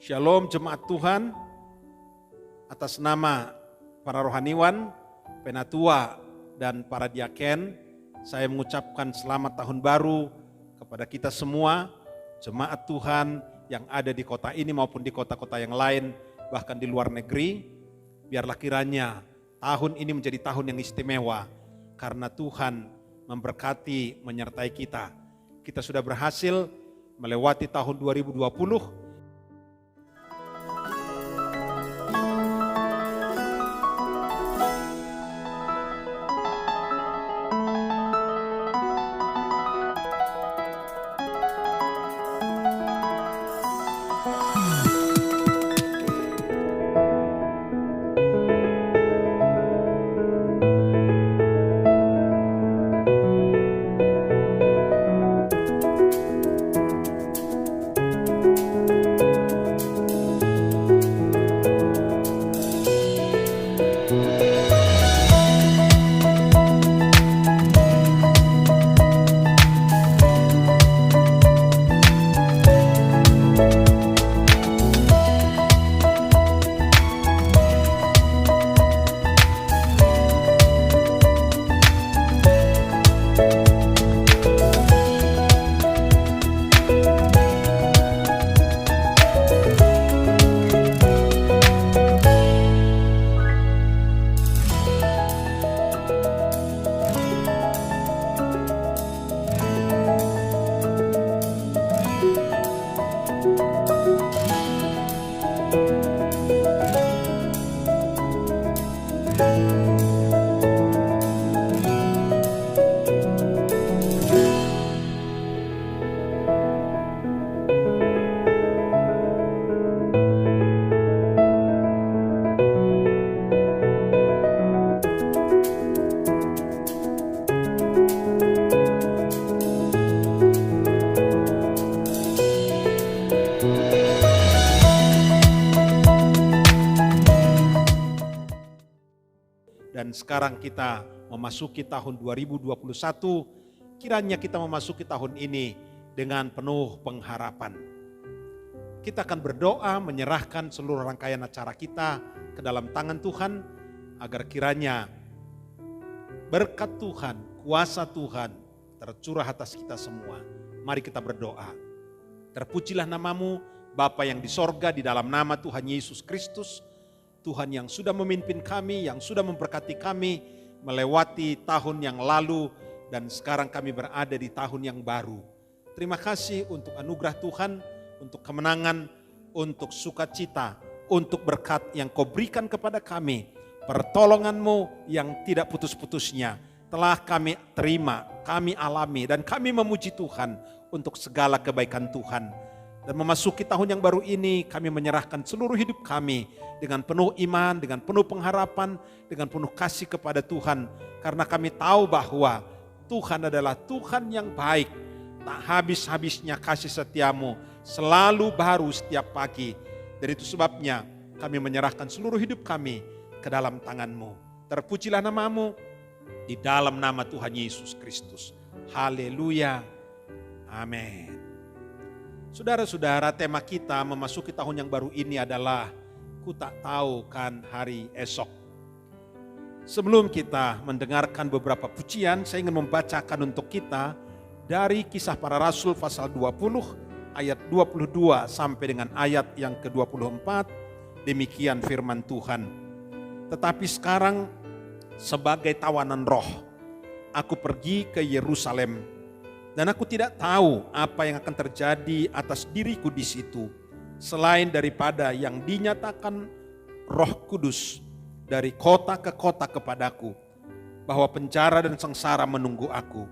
Shalom jemaat Tuhan, atas nama para rohaniwan, penatua, dan para diaken, saya mengucapkan selamat tahun baru kepada kita semua, jemaat Tuhan yang ada di kota ini maupun di kota-kota yang lain, bahkan di luar negeri. Biarlah kiranya tahun ini menjadi tahun yang istimewa, karena Tuhan memberkati, menyertai kita. Kita sudah berhasil melewati tahun 2020, dan sekarang kita memasuki tahun 2021, kiranya kita memasuki tahun ini dengan penuh pengharapan. Kita akan berdoa menyerahkan seluruh rangkaian acara kita ke dalam tangan Tuhan, agar kiranya berkat Tuhan, kuasa Tuhan tercurah atas kita semua. Mari kita berdoa. Terpujilah namamu, Bapa yang di sorga, di dalam nama Tuhan Yesus Kristus, Tuhan yang sudah memimpin kami, yang sudah memberkati kami melewati tahun yang lalu, dan sekarang kami berada di tahun yang baru. Terima kasih untuk anugerah Tuhan, untuk kemenangan, untuk sukacita, untuk berkat yang Kau berikan kepada kami. Pertolongan-Mu yang tidak putus-putusnya telah kami terima, kami alami, dan kami memuji Tuhan untuk segala kebaikan Tuhan. Dan memasuki tahun yang baru ini, kami menyerahkan seluruh hidup kami dengan penuh iman, dengan penuh pengharapan, dengan penuh kasih kepada Tuhan. Karena kami tahu bahwa Tuhan adalah Tuhan yang baik. Tak habis-habisnya kasih setiamu, selalu baru setiap pagi. Dan itu sebabnya kami menyerahkan seluruh hidup kami ke dalam tangan-Mu. Terpujilah namamu di dalam nama Tuhan Yesus Kristus. Haleluya. Amin. Saudara-saudara, tema kita memasuki tahun yang baru ini adalah ku tak tahu kan hari esok. Sebelum kita mendengarkan beberapa pujian, saya ingin membacakan untuk kita dari Kisah Para Rasul pasal 20 ayat 22 sampai dengan ayat yang ke-24. Demikian firman Tuhan. Tetapi sekarang sebagai tawanan roh, aku pergi ke Yerusalem. Dan aku tidak tahu apa yang akan terjadi atas diriku di situ, selain daripada yang dinyatakan Roh Kudus dari kota ke kota kepadaku, bahwa penjara dan sengsara menunggu aku.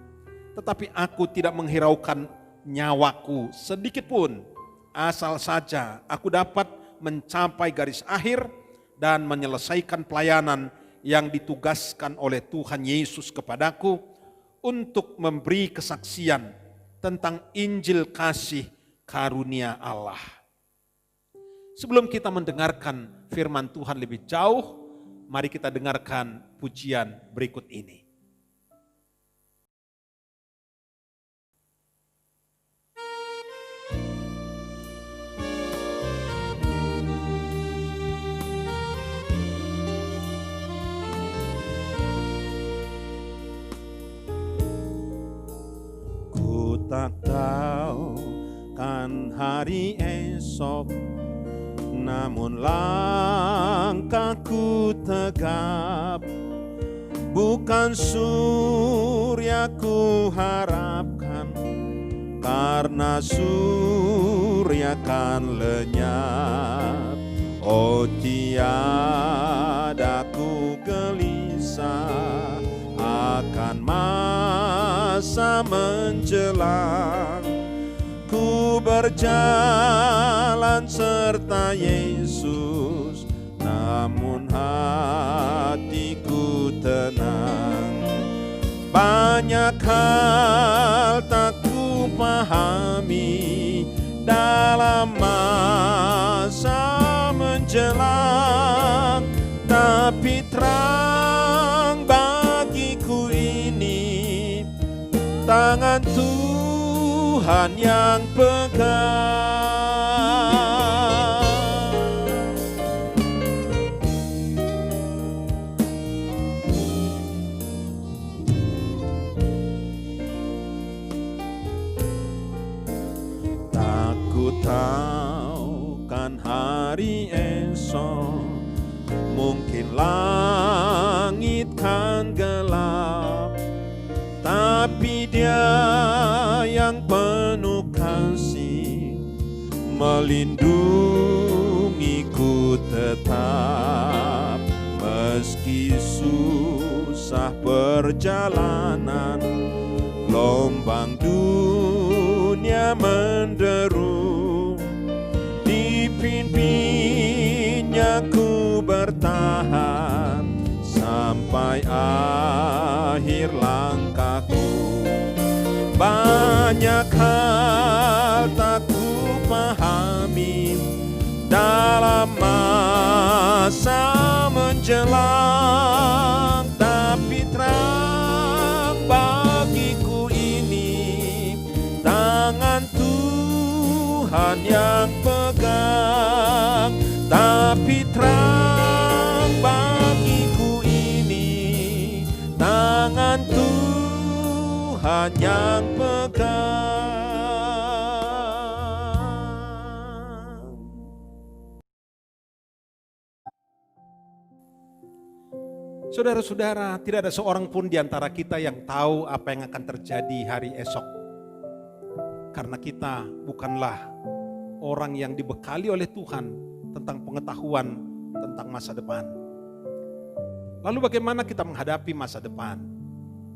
Tetapi aku tidak menghiraukan nyawaku sedikit pun, asal saja aku dapat mencapai garis akhir dan menyelesaikan pelayanan yang ditugaskan oleh Tuhan Yesus kepadaku, untuk memberi kesaksian tentang Injil kasih karunia Allah. Sebelum kita mendengarkan firman Tuhan lebih jauh, mari kita dengarkan pujian berikut ini. hari esok, namun langkahku tegap. Bukan surya ku harapkan, karena surya kan lenyap. Oh, tiada ku gelisah akan masa menjelang. Ku berjalan serta Yesus, namun hatiku tenang. Banyak hal tak ku pahami dalam masa menjelang, tapi terang bagiku ini tangan Tuhan yang pegang. Takut tahu kan hari esok, mungkin langit kan gelap, tapi Dia yang penuh kasih melindungiku tetap. Meski susah perjalanan, gelombang dunia menderu, dipimpinnya ku bertahan sampai akhir langkahku. Banyak hal tak ku pahami dalam masa menjelang, tapi terang bagiku ini tangan Tuhan yang pegang. Tapi terang bagiku ini tangan Tuhan yang pegang. Saudara-saudara, tidak ada seorang pun di antara kita yang tahu apa yang akan terjadi hari esok. Karena kita bukanlah orang yang dibekali oleh Tuhan tentang pengetahuan tentang masa depan. Lalu bagaimana kita menghadapi masa depan?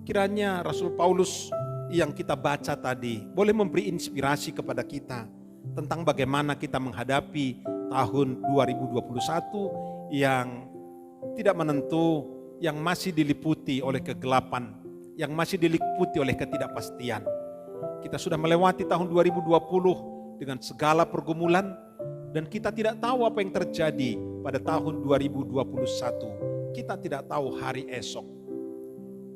Kiranya Rasul Paulus yang kita baca tadi boleh memberi inspirasi kepada kita tentang bagaimana kita menghadapi tahun 2021 yang tidak menentu, yang masih diliputi oleh kegelapan, yang masih diliputi oleh ketidakpastian. Kita sudah melewati tahun 2020 dengan segala pergumulan, dan kita tidak tahu apa yang terjadi pada tahun 2021. Kita tidak tahu hari esok.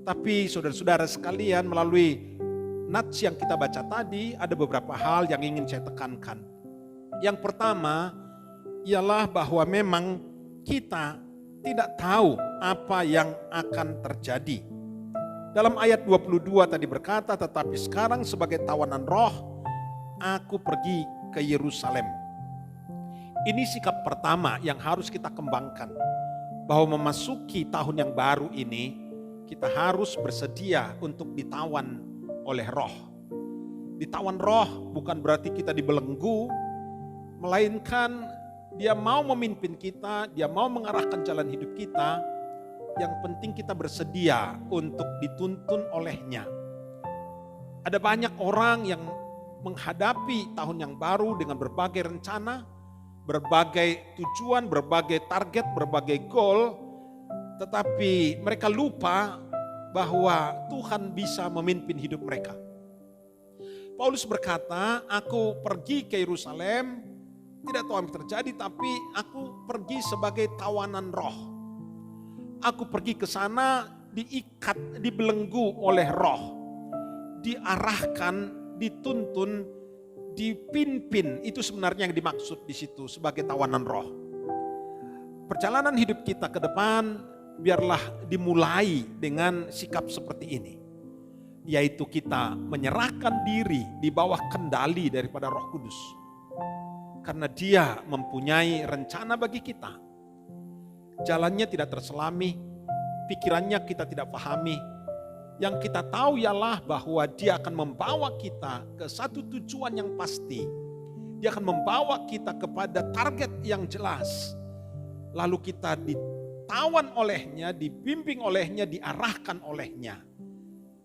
Tapi saudara-saudara sekalian, melalui nats yang kita baca tadi, ada beberapa hal yang ingin saya tekankan. Yang pertama ialah bahwa memang kita tidak tahu apa yang akan terjadi. Dalam ayat 22 tadi berkata, tetapi sekarang sebagai tawanan roh, aku pergi ke Yerusalem. Ini sikap pertama yang harus kita kembangkan. Bahwa memasuki tahun yang baru ini, kita harus bersedia untuk ditawan oleh roh. Ditawan roh bukan berarti kita dibelenggu, melainkan Dia mau memimpin kita, Dia mau mengarahkan jalan hidup kita. Yang penting kita bersedia untuk dituntun olehnya. Ada banyak orang yang menghadapi tahun yang baru dengan berbagai rencana, berbagai tujuan, berbagai target, berbagai goal. Tetapi mereka lupa bahwa Tuhan bisa memimpin hidup mereka. Paulus berkata, aku pergi ke Yerusalem, tidak tahu apa yang terjadi, tapi aku pergi sebagai tawanan roh. Aku pergi ke sana diikat, dibelenggu oleh roh. Diarahkan, dituntun, dipimpin. Itu sebenarnya yang dimaksud di situ sebagai tawanan roh. Perjalanan hidup kita ke depan biarlah dimulai dengan sikap seperti ini. Yaitu kita menyerahkan diri di bawah kendali daripada Roh Kudus. Karena Dia mempunyai rencana bagi kita. Jalannya tidak terselami, pikirannya kita tidak pahami. Yang kita tahu ialah bahwa Dia akan membawa kita ke satu tujuan yang pasti. Dia akan membawa kita kepada target yang jelas. Lalu kita ditawan olehnya, dibimbing olehnya, diarahkan olehnya.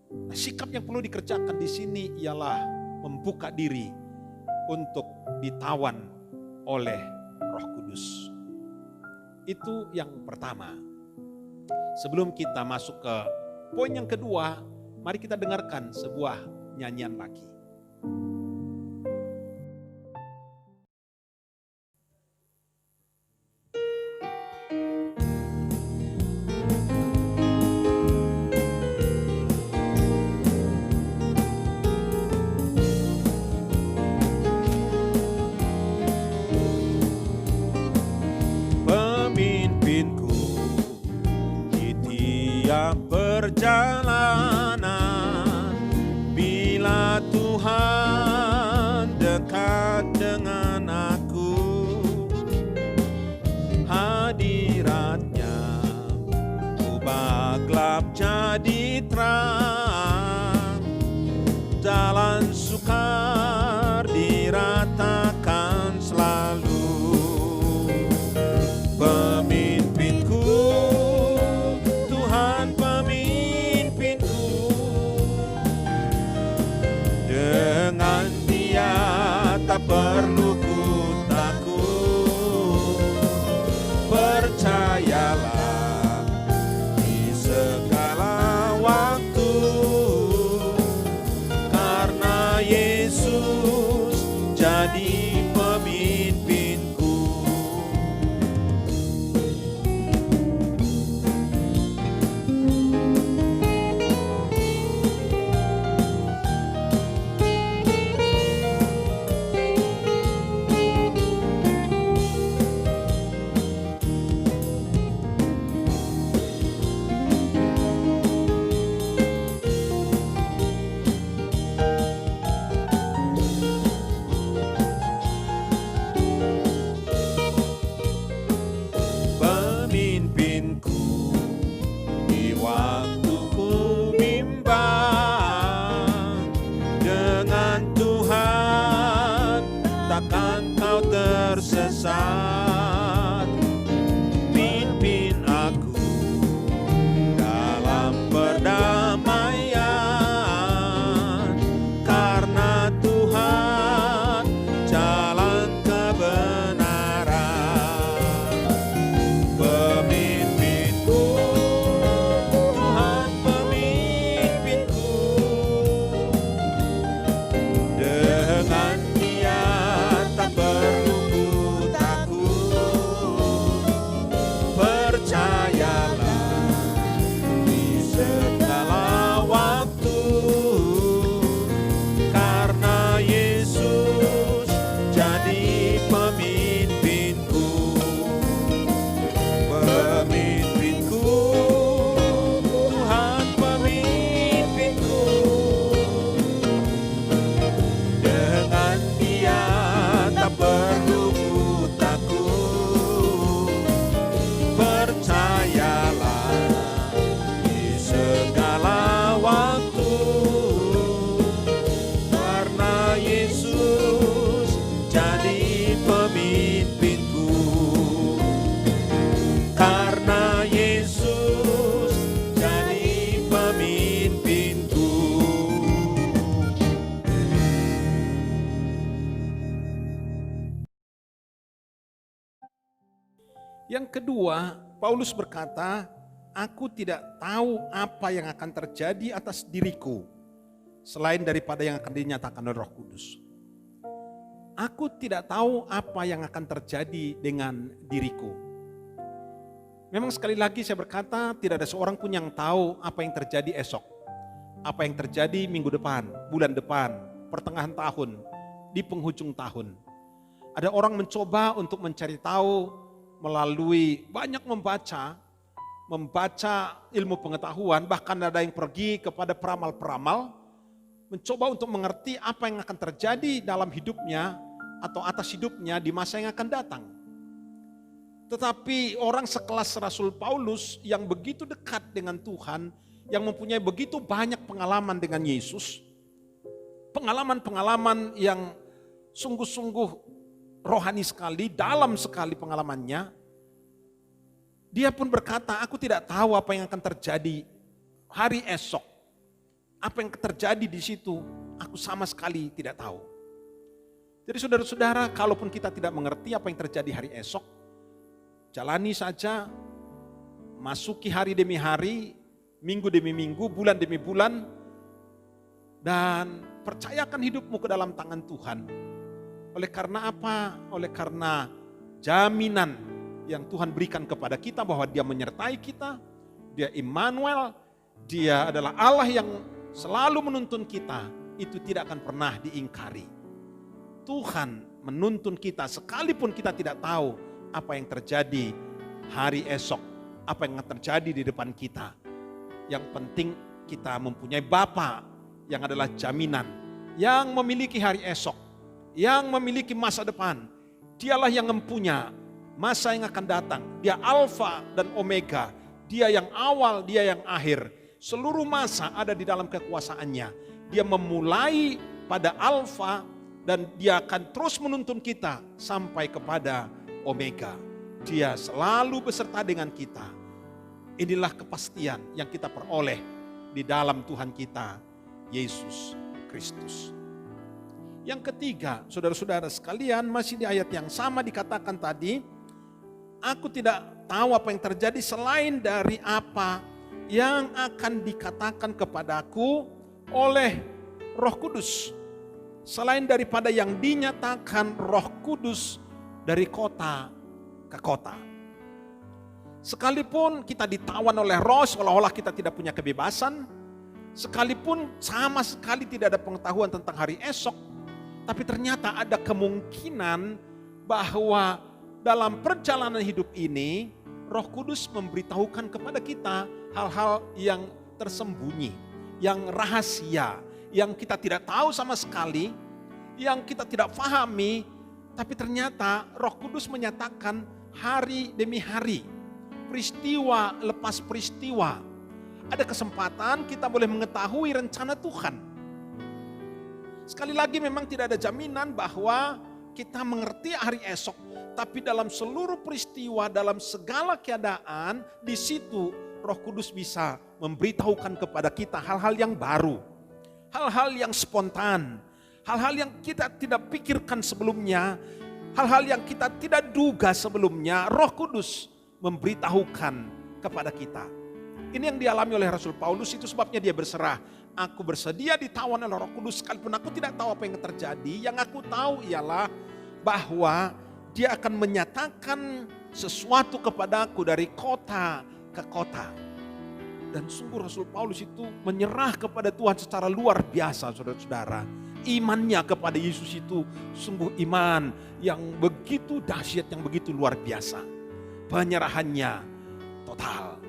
Nah, sikap yang perlu dikerjakan di sini ialah membuka diri untuk ditawan oleh Roh Kudus. Itu yang pertama. Sebelum kita masuk ke poin yang kedua, mari kita dengarkan sebuah nyanyian lagi. Perjalanan, bila Tuhan dekat dengan aku, hadiratnya ubah gelap jadi terang, jalan sukar diratakan selalu. Perlu ku takut, percayalah di segala waktu, karena Yesus jadi pemimpinku. Tersesat, pimpin aku dalam perdamaian, karena Tuhan jalan kebenaran. Pemimpinku, Tuhan pemimpinku, dengan Dia tak perlu Yang kedua, Paulus berkata, aku tidak tahu apa yang akan terjadi atas diriku selain daripada yang akan dinyatakan oleh Roh Kudus. Aku tidak tahu apa yang akan terjadi dengan diriku. Memang sekali lagi saya berkata, tidak ada seorang pun yang tahu apa yang terjadi esok. Apa yang terjadi minggu depan, bulan depan, pertengahan tahun, di penghujung tahun. Ada orang mencoba untuk mencari tahu melalui banyak membaca ilmu pengetahuan, bahkan ada yang pergi kepada peramal-peramal, mencoba untuk mengerti apa yang akan terjadi dalam hidupnya atau atas hidupnya di masa yang akan datang. Tetapi orang sekelas Rasul Paulus yang begitu dekat dengan Tuhan, yang mempunyai begitu banyak pengalaman dengan Yesus, pengalaman-pengalaman yang sungguh-sungguh rohani sekali, dalam sekali pengalamannya, dia pun berkata, aku tidak tahu apa yang akan terjadi hari esok. Apa yang terjadi di situ, aku sama sekali tidak tahu. Jadi saudara-saudara, kalaupun kita tidak mengerti apa yang terjadi hari esok, jalani saja, masuki hari demi hari, minggu demi minggu, bulan demi bulan, dan percayakan hidupmu ke dalam tangan Tuhan. Oleh karena apa? Oleh karena jaminan yang Tuhan berikan kepada kita bahwa Dia menyertai kita, Dia Immanuel, Dia adalah Allah yang selalu menuntun kita, itu tidak akan pernah diingkari. Tuhan menuntun kita sekalipun kita tidak tahu apa yang terjadi hari esok, apa yang akan terjadi di depan kita. Yang penting kita mempunyai Bapa yang adalah jaminan, yang memiliki hari esok, yang memiliki masa depan. Dialah yang mempunyai masa yang akan datang. Dia Alfa dan Omega, Dia yang awal, Dia yang akhir. Seluruh masa ada di dalam kekuasaannya. Dia memulai pada Alfa dan Dia akan terus menuntun kita sampai kepada Omega. Dia selalu beserta dengan kita. Inilah kepastian yang kita peroleh di dalam Tuhan kita, Yesus Kristus. Yang ketiga, saudara-saudara sekalian, masih di ayat yang sama dikatakan tadi, aku tidak tahu apa yang terjadi selain dari apa yang akan dikatakan kepadaku oleh Roh Kudus. Selain daripada yang dinyatakan Roh Kudus dari kota ke kota. Sekalipun kita ditawan oleh roh seolah-olah kita tidak punya kebebasan, sekalipun sama sekali tidak ada pengetahuan tentang hari esok, tapi ternyata ada kemungkinan bahwa dalam perjalanan hidup ini Roh Kudus memberitahukan kepada kita hal-hal yang tersembunyi, yang rahasia, yang kita tidak tahu sama sekali, yang kita tidak pahami, tapi ternyata Roh Kudus menyatakan hari demi hari, peristiwa lepas peristiwa. Ada kesempatan kita boleh mengetahui rencana Tuhan. Sekali lagi memang tidak ada jaminan bahwa kita mengerti hari esok, tapi dalam seluruh peristiwa, dalam segala keadaan, di situ Roh Kudus bisa memberitahukan kepada kita hal-hal yang baru, hal-hal yang spontan, hal-hal yang kita tidak pikirkan sebelumnya, hal-hal yang kita tidak duga sebelumnya. Roh Kudus memberitahukan kepada kita. Ini yang dialami oleh Rasul Paulus, itu sebabnya dia berserah. Aku bersedia ditawan oleh Roh Kudus sekalipun aku tidak tahu apa yang terjadi. Yang aku tahu ialah bahwa Dia akan menyatakan sesuatu kepadaku dari kota ke kota. Dan sungguh Rasul Paulus itu menyerah kepada Tuhan secara luar biasa, saudara-saudara. Imannya kepada Yesus itu sungguh iman yang begitu dahsyat, yang begitu luar biasa. Penyerahannya total.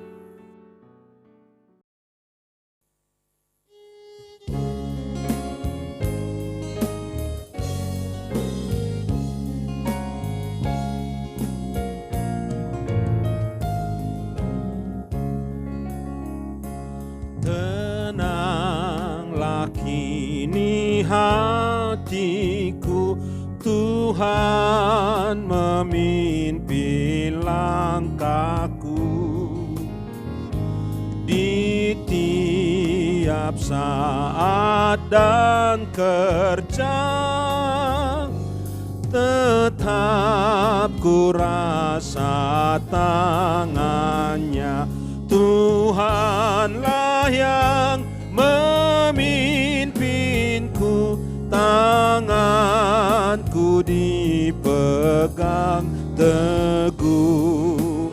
Tenanglah kini hatiku, Tuhan memimpin langkahku. Di tiap saat dan kerja, tetap ku rasa tangannya. Tuhanlah yang memimpinku, tanganku dipegang teguh.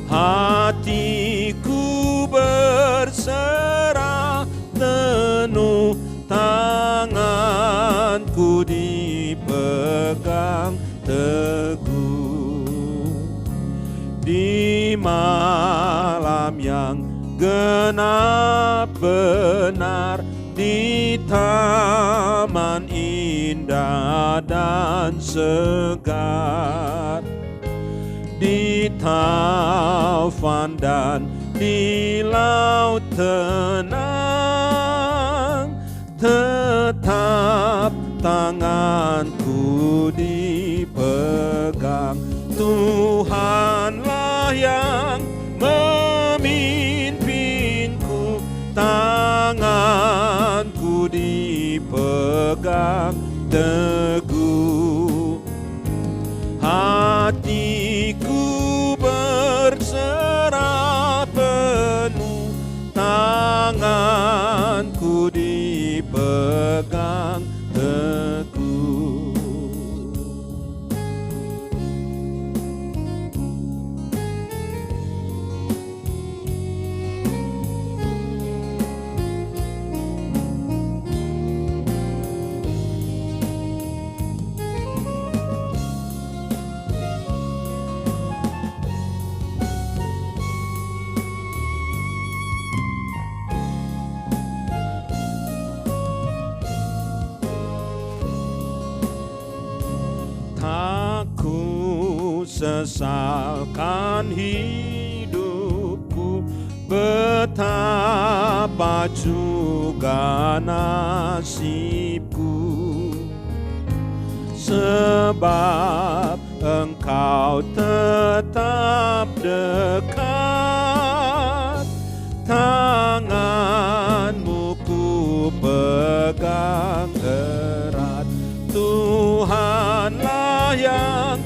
Hatiku berserah penuh, tanganku dipegang teguh. Di malam yang genap benar, di taman indah dan segar. Di taufan dan di laut tenang, tetap tanganku dipegang. Tuhanlah yang memimpinku, tanganku dipegang teguh. Hatiku berserah penuh, tanganku dipegang teguh. Sesalkan hidupku, betapa juga nasibku, sebab Engkau tetap dekat, tanganmu ku pegang erat. Tuhanlah yang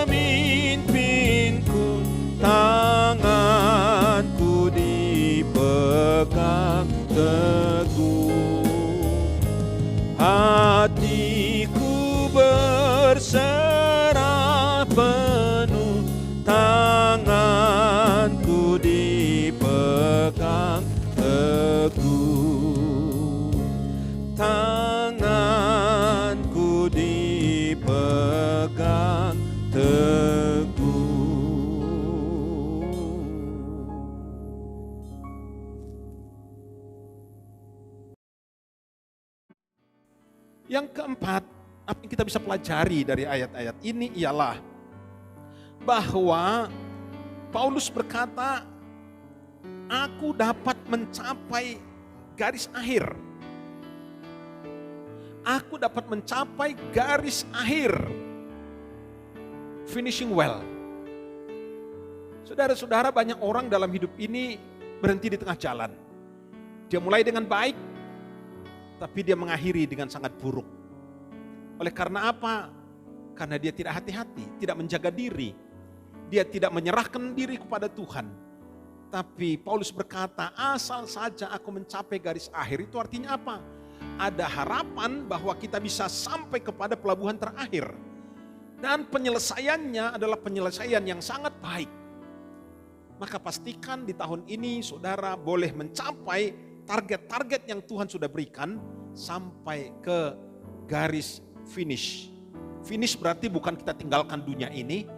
memimpinku, tanganku dipegang teguh. Hatiku berserah penuh, tanganku dipegang teguh. Tanganku dipegang teguh. Yang keempat, apa yang kita bisa pelajari dari ayat-ayat ini ialah bahwa Paulus berkata, aku dapat mencapai garis akhir. Aku dapat mencapai garis akhir. Finishing well. Saudara-saudara, banyak orang dalam hidup ini berhenti di tengah jalan. Dia mulai dengan baik, tapi dia mengakhiri dengan sangat buruk. Oleh karena apa? Karena dia tidak hati-hati, tidak menjaga diri. Dia tidak menyerahkan diri kepada Tuhan. Tapi Paulus berkata, asal saja aku mencapai garis akhir, itu artinya apa? Ada harapan bahwa kita bisa sampai kepada pelabuhan terakhir. Dan penyelesaiannya adalah penyelesaian yang sangat baik. Maka pastikan di tahun ini saudara boleh mencapai target-target yang Tuhan sudah berikan sampai ke garis finish. Finish berarti bukan kita tinggalkan dunia ini,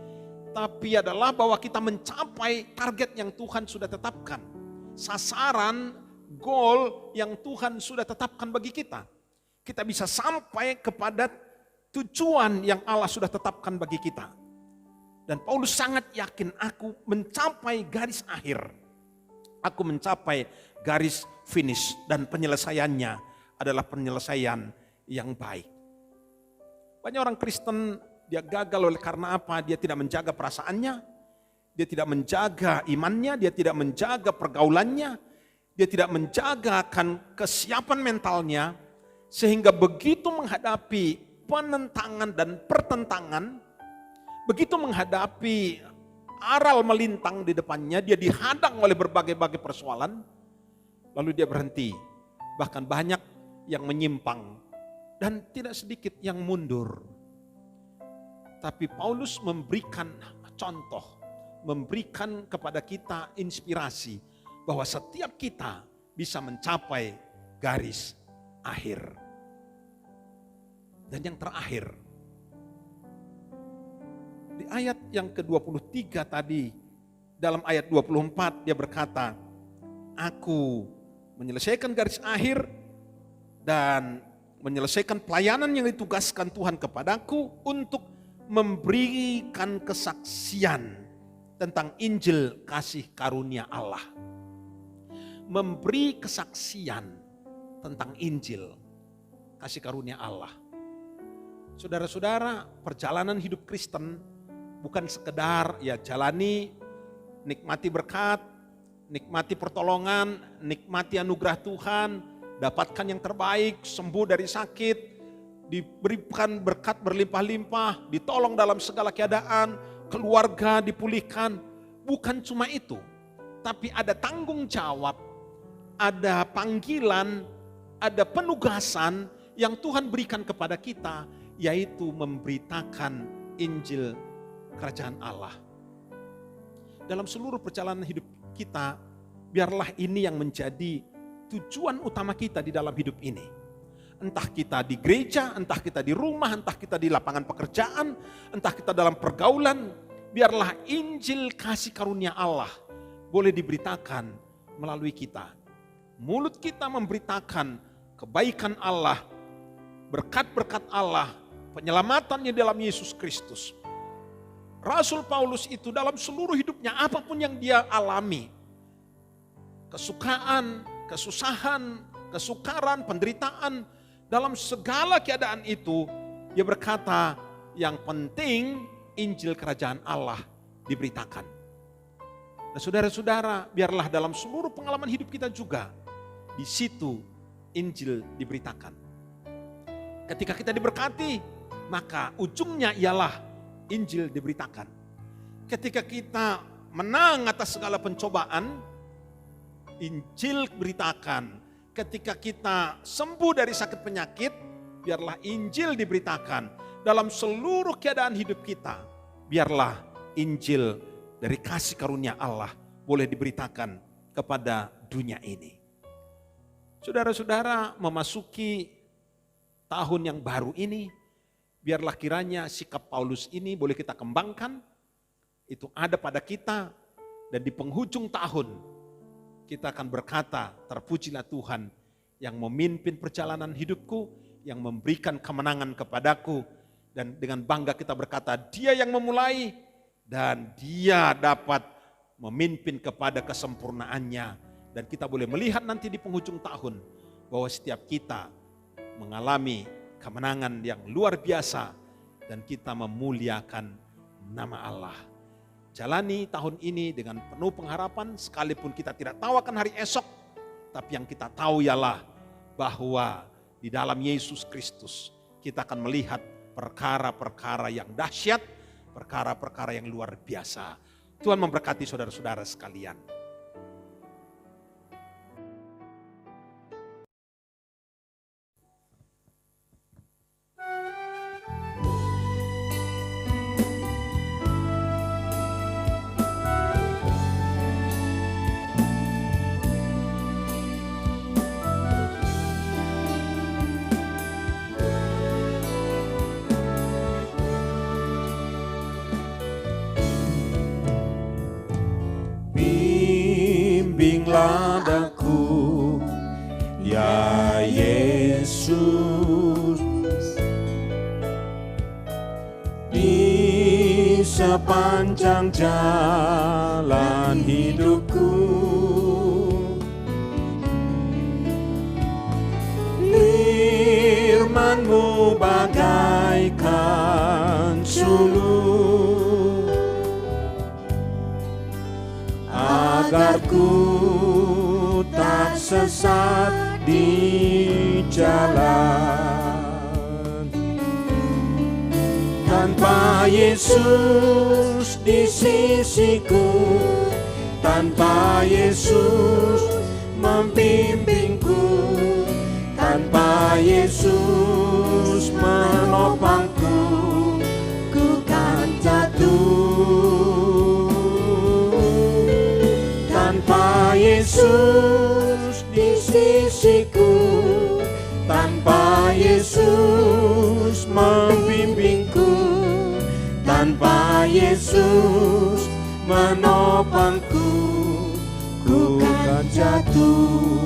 tapi adalah bahwa kita mencapai target yang Tuhan sudah tetapkan. Sasaran, goal yang Tuhan sudah tetapkan bagi kita. Kita bisa sampai kepada tujuan yang Allah sudah tetapkan bagi kita. Dan Paulus sangat yakin, aku mencapai garis akhir. Aku mencapai garis finish dan penyelesaiannya adalah penyelesaian yang baik. Banyak orang Kristen dia gagal oleh karena apa? Dia tidak menjaga perasaannya, dia tidak menjaga imannya, dia tidak menjaga pergaulannya, dia tidak menjaga akan kesiapan mentalnya, sehingga begitu menghadapi penentangan dan pertentangan, begitu menghadapi aral melintang di depannya, dia dihadang oleh berbagai-bagai persoalan, lalu dia berhenti. Bahkan banyak yang menyimpang dan tidak sedikit yang mundur. Tapi Paulus memberikan contoh, memberikan kepada kita inspirasi bahwa setiap kita bisa mencapai garis akhir. Dan yang terakhir, di ayat yang ke-23 tadi, dalam ayat 24 dia berkata, aku menyelesaikan garis akhir dan menyelesaikan pelayanan yang ditugaskan Tuhan kepadaku untuk memberikan kesaksian tentang Injil kasih karunia Allah. Memberi kesaksian tentang Injil kasih karunia Allah. Saudara-saudara, perjalanan hidup Kristen bukan sekedar ya jalani, nikmati berkat, nikmati pertolongan, nikmati anugerah Tuhan, dapatkan yang terbaik, sembuh dari sakit, diberikan berkat berlimpah-limpah, ditolong dalam segala keadaan, keluarga dipulihkan. Bukan cuma itu, tapi ada tanggung jawab, ada panggilan, ada penugasan yang Tuhan berikan kepada kita, yaitu memberitakan Injil Kerajaan Allah. Dalam seluruh perjalanan hidup kita, biarlah ini yang menjadi tujuan utama kita di dalam hidup ini. Entah kita di gereja, entah kita di rumah, entah kita di lapangan pekerjaan, entah kita dalam pergaulan, biarlah Injil kasih karunia Allah boleh diberitakan melalui kita. Mulut kita memberitakan kebaikan Allah, berkat-berkat Allah, penyelamatannya dalam Yesus Kristus. Rasul Paulus itu dalam seluruh hidupnya, apapun yang dia alami, kesukaan, kesusahan, kesukaran, penderitaan, dalam segala keadaan itu, dia berkata, yang penting Injil Kerajaan Allah diberitakan. Nah, saudara-saudara, biarlah dalam seluruh pengalaman hidup kita juga, di situ Injil diberitakan. Ketika kita diberkati, maka ujungnya ialah Injil diberitakan. Ketika kita menang atas segala pencobaan, Injil beritakan. Ketika kita sembuh dari sakit penyakit, biarlah Injil diberitakan. Dalam seluruh keadaan hidup kita, biarlah Injil dari kasih karunia Allah boleh diberitakan kepada dunia ini. Saudara-saudara, memasuki tahun yang baru ini, biarlah kiranya sikap Paulus ini boleh kita kembangkan. Itu ada pada kita, dan di penghujung tahun kita akan berkata, terpujilah Tuhan yang memimpin perjalanan hidupku, yang memberikan kemenangan kepadaku, dan dengan bangga kita berkata, Dia yang memulai dan Dia dapat memimpin kepada kesempurnaannya. Dan kita boleh melihat nanti di penghujung tahun bahwa setiap kita mengalami kemenangan yang luar biasa dan kita memuliakan nama Allah. Jalani tahun ini dengan penuh pengharapan, sekalipun kita tidak tahu akan hari esok, tapi yang kita tahu ialah bahwa di dalam Yesus Kristus kita akan melihat perkara-perkara yang dahsyat, perkara-perkara yang luar biasa. Tuhan memberkati saudara-saudara sekalian. Bimbinglah daku, ya Yesus, di sepanjang jalan hidupku. Firman-Mu bagaikan suluh, agar ku tak sesat di jalan. Tanpa Yesus di sisiku, tanpa Yesus membimbingku, tanpa Yesus menopangku, ku kan jatuh. Tanpa Yesus di sisiku, tanpa Yesus membimbingku, tanpa Yesus menopangku, ku kan jatuh.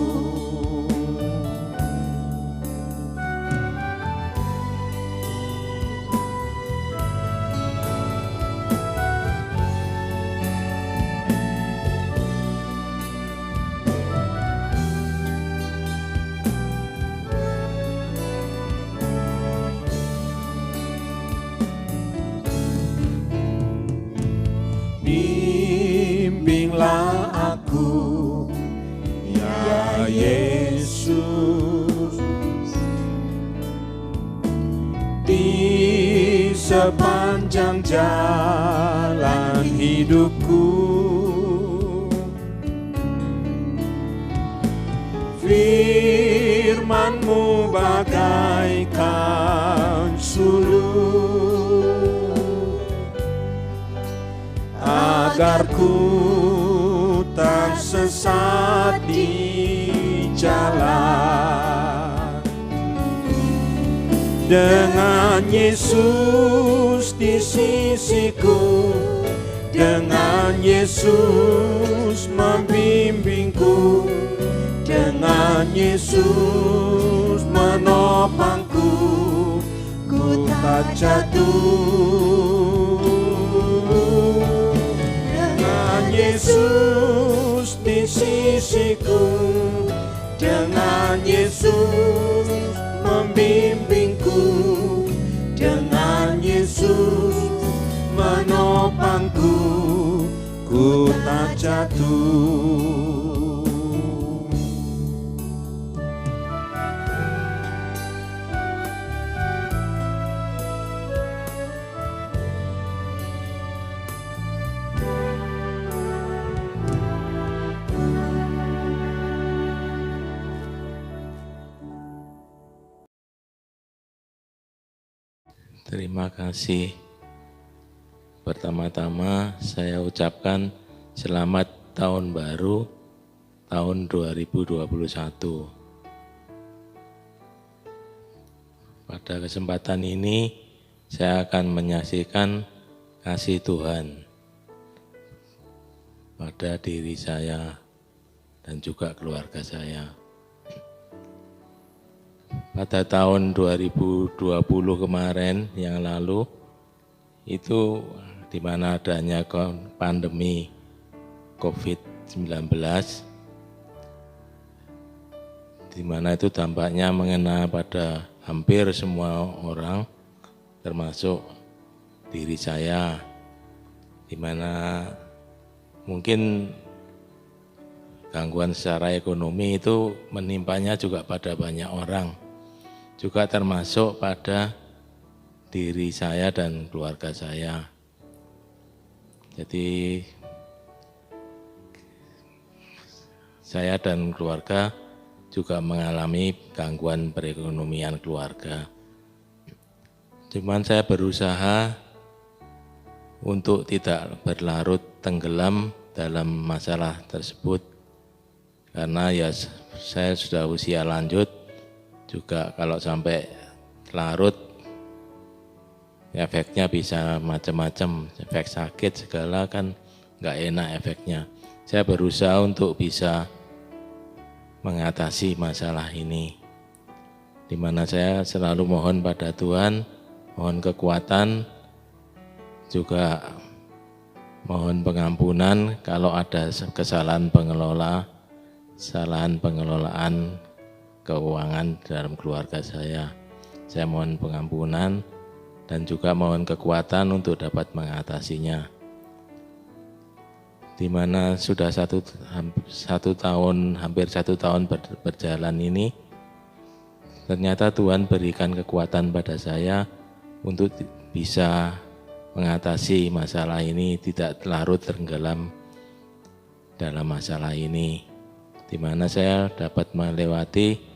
sepanjang jalan hidupku. Firman-Mu bagaikan suluh, agar ku tak sesat di jalan. Dengan Yesus di sisiku, dengan Yesus membimbingku, dengan Yesus menopangku, ku tak jatuh. Dengan Yesus di sisiku, dengan Yesus membimbingku, dengan Yesus menopangku, ku tak jatuh. Terima kasih. Pertama-tama saya ucapkan selamat tahun baru tahun 2021. Pada kesempatan ini saya akan menyaksikan kasih Tuhan pada diri saya dan juga keluarga saya. Pada tahun 2020 kemarin yang lalu, itu di mana adanya pandemi COVID-19, di mana itu dampaknya mengena pada hampir semua orang, termasuk diri saya, di mana mungkin gangguan secara ekonomi itu menimpanya juga pada banyak orang, juga termasuk pada diri saya dan keluarga saya. Jadi saya dan keluarga juga mengalami gangguan perekonomian keluarga. Cuman saya berusaha untuk tidak berlarut tenggelam dalam masalah tersebut, karena ya saya sudah usia lanjut, juga kalau sampai larut efeknya bisa macam-macam, efek sakit segala kan nggak enak efeknya. Saya berusaha untuk bisa mengatasi masalah ini, di mana saya selalu mohon pada Tuhan, mohon kekuatan, juga mohon pengampunan kalau ada kesalahan pengelolaan keuangan dalam keluarga saya. Saya mohon pengampunan dan juga mohon kekuatan untuk dapat mengatasinya. Di mana sudah hampir satu tahun berjalan ini, ternyata Tuhan berikan kekuatan pada saya untuk bisa mengatasi masalah ini, tidak larut tenggelam dalam masalah ini, di mana saya dapat melewati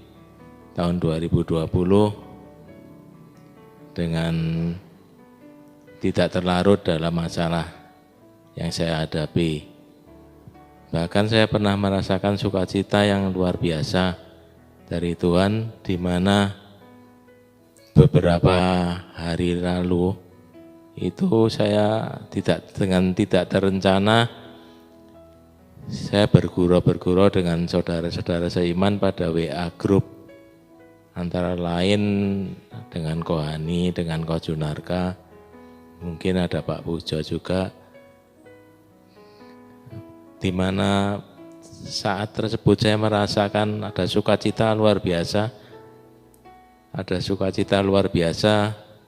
tahun 2020 dengan tidak terlarut dalam masalah yang saya hadapi. Bahkan saya pernah merasakan sukacita yang luar biasa dari Tuhan, di mana beberapa hari lalu itu saya dengan tidak terencana, saya bergurau dengan saudara-saudara seiman pada WA Group, antara lain dengan Kohani, dengan Ko Junarka, mungkin ada Pak Pujo juga, di mana saat tersebut saya merasakan ada sukacita luar biasa,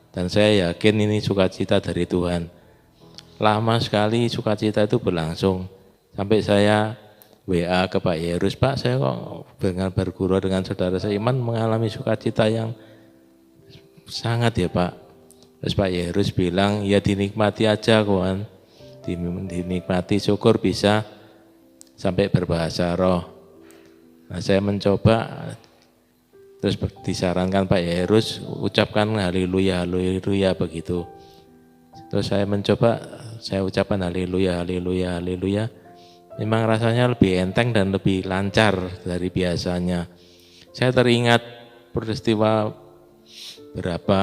dan saya yakin ini sukacita dari Tuhan. Lama sekali sukacita itu berlangsung, sampai saya WA ke Pak Yerus, Pak, saya kok dengan bergurau dengan saudara seiman mengalami sukacita yang sangat ya Pak. Terus Pak Yerus bilang, ya dinikmati aja kawan, dinikmati, syukur bisa sampai berbahasa roh. Nah saya mencoba, terus disarankan Pak Yerus, ucapkan haleluya, haleluya begitu. Terus saya mencoba, saya ucapkan haleluya, haleluya, haleluya. Memang rasanya lebih enteng dan lebih lancar dari biasanya. Saya teringat peristiwa berapa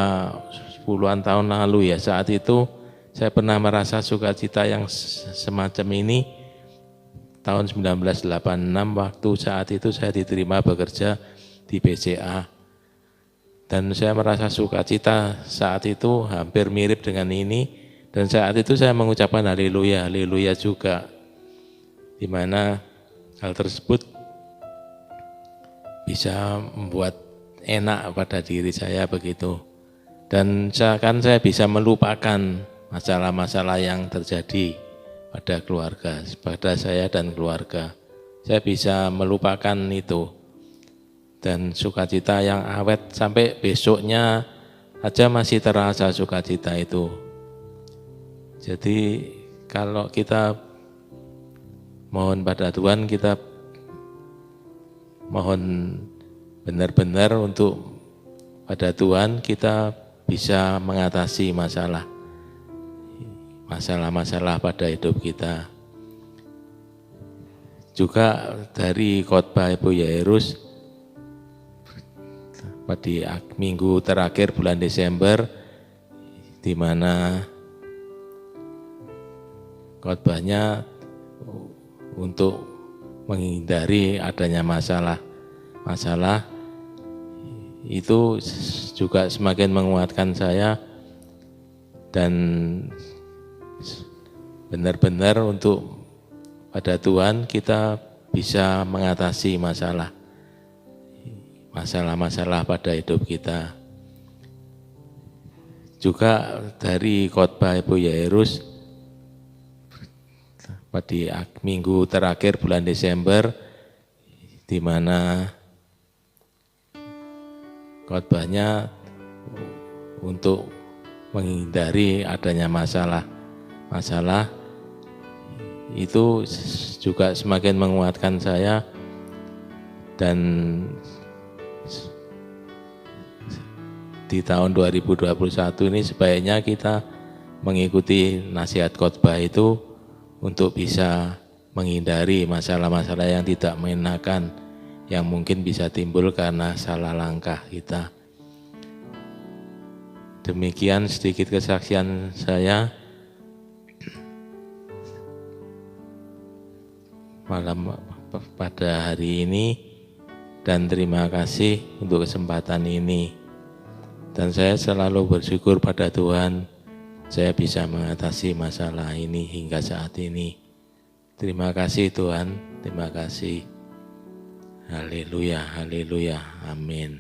puluhan tahun lalu ya, saat itu saya pernah merasa sukacita yang semacam ini tahun 1986, waktu saat itu saya diterima bekerja di BCA. Dan saya merasa sukacita saat itu hampir mirip dengan ini, dan saat itu saya mengucapkan haleluya, haleluya juga. Di mana hal tersebut bisa membuat enak pada diri saya begitu. Dan seakan saya bisa melupakan masalah-masalah yang terjadi pada keluarga, pada saya dan keluarga. Saya bisa melupakan itu. Dan sukacita yang awet sampai besoknya aja masih terasa sukacita itu. Jadi kalau kita mohon pada Tuhan, kita mohon benar-benar untuk pada Tuhan kita bisa mengatasi masalah-masalah pada hidup kita. Juga dari khotbah Ibu Yairus pada minggu terakhir bulan Desember, di mana khotbahnya untuk menghindari adanya masalah itu juga semakin menguatkan saya, dan benar-benar untuk pada Tuhan kita bisa mengatasi masalah-masalah pada hidup kita. Juga dari khotbah Ibu Yairus pada minggu terakhir bulan Desember, di mana khotbahnya untuk menghindari adanya masalah itu juga semakin menguatkan saya, dan di tahun 2021 ini sebaiknya kita mengikuti nasihat khotbah itu untuk bisa menghindari masalah-masalah yang tidak mengenakan yang mungkin bisa timbul karena salah langkah kita. Demikian sedikit kesaksian saya malam pada hari ini, dan terima kasih untuk kesempatan ini. Dan saya selalu bersyukur pada Tuhan saya bisa mengatasi masalah ini hingga saat ini. Terima kasih Tuhan, terima kasih. Haleluya, haleluya, amin.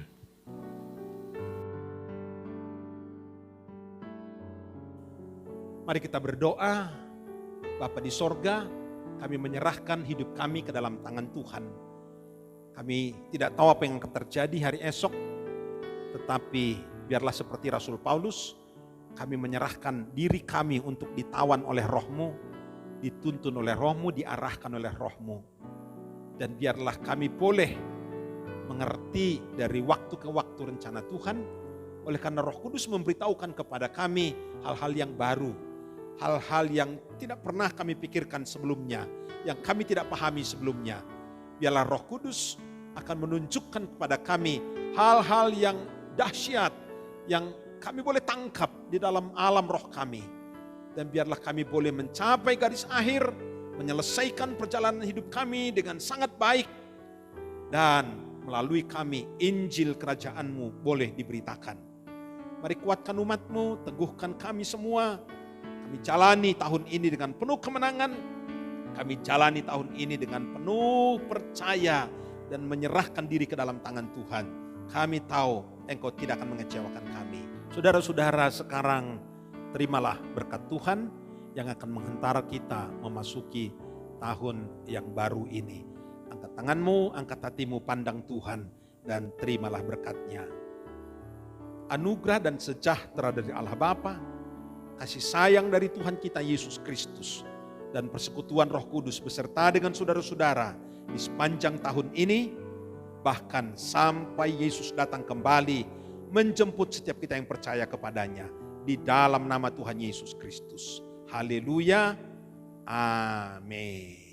Mari kita berdoa. Bapa di sorga, kami menyerahkan hidup kami ke dalam tangan Tuhan. Kami tidak tahu apa yang akan terjadi hari esok, tetapi biarlah seperti Rasul Paulus, kami menyerahkan diri kami untuk ditawan oleh Roh-Mu, dituntun oleh Roh-Mu, diarahkan oleh Roh-Mu. Dan biarlah kami boleh mengerti dari waktu ke waktu rencana Tuhan, oleh karena Roh Kudus memberitahukan kepada kami hal-hal yang baru, hal-hal yang tidak pernah kami pikirkan sebelumnya, yang kami tidak pahami sebelumnya. Biarlah Roh Kudus akan menunjukkan kepada kami hal-hal yang dahsyat, yang kami boleh tangkap di dalam alam roh kami. Dan biarlah kami boleh mencapai garis akhir, menyelesaikan perjalanan hidup kami dengan sangat baik. Dan melalui kami Injil Kerajaan-Mu boleh diberitakan. Mari kuatkan umat-Mu, teguhkan kami semua. Kami jalani tahun ini dengan penuh kemenangan. Kami jalani tahun ini dengan penuh percaya dan menyerahkan diri ke dalam tangan Tuhan. Kami tahu Engkau tidak akan mengecewakan kami. Saudara-saudara, sekarang terimalah berkat Tuhan yang akan menghantar kita memasuki tahun yang baru ini. Angkat tanganmu, angkat hatimu, pandang Tuhan, dan terimalah berkat-Nya. anugerah dan sejahtera dari Allah Bapa, kasih sayang dari Tuhan kita Yesus Kristus, dan persekutuan Roh Kudus beserta dengan saudara-saudara di sepanjang tahun ini, bahkan sampai Yesus datang kembali menjemput setiap kita yang percaya kepadanya, di dalam nama Tuhan Yesus Kristus. Haleluya. Amin.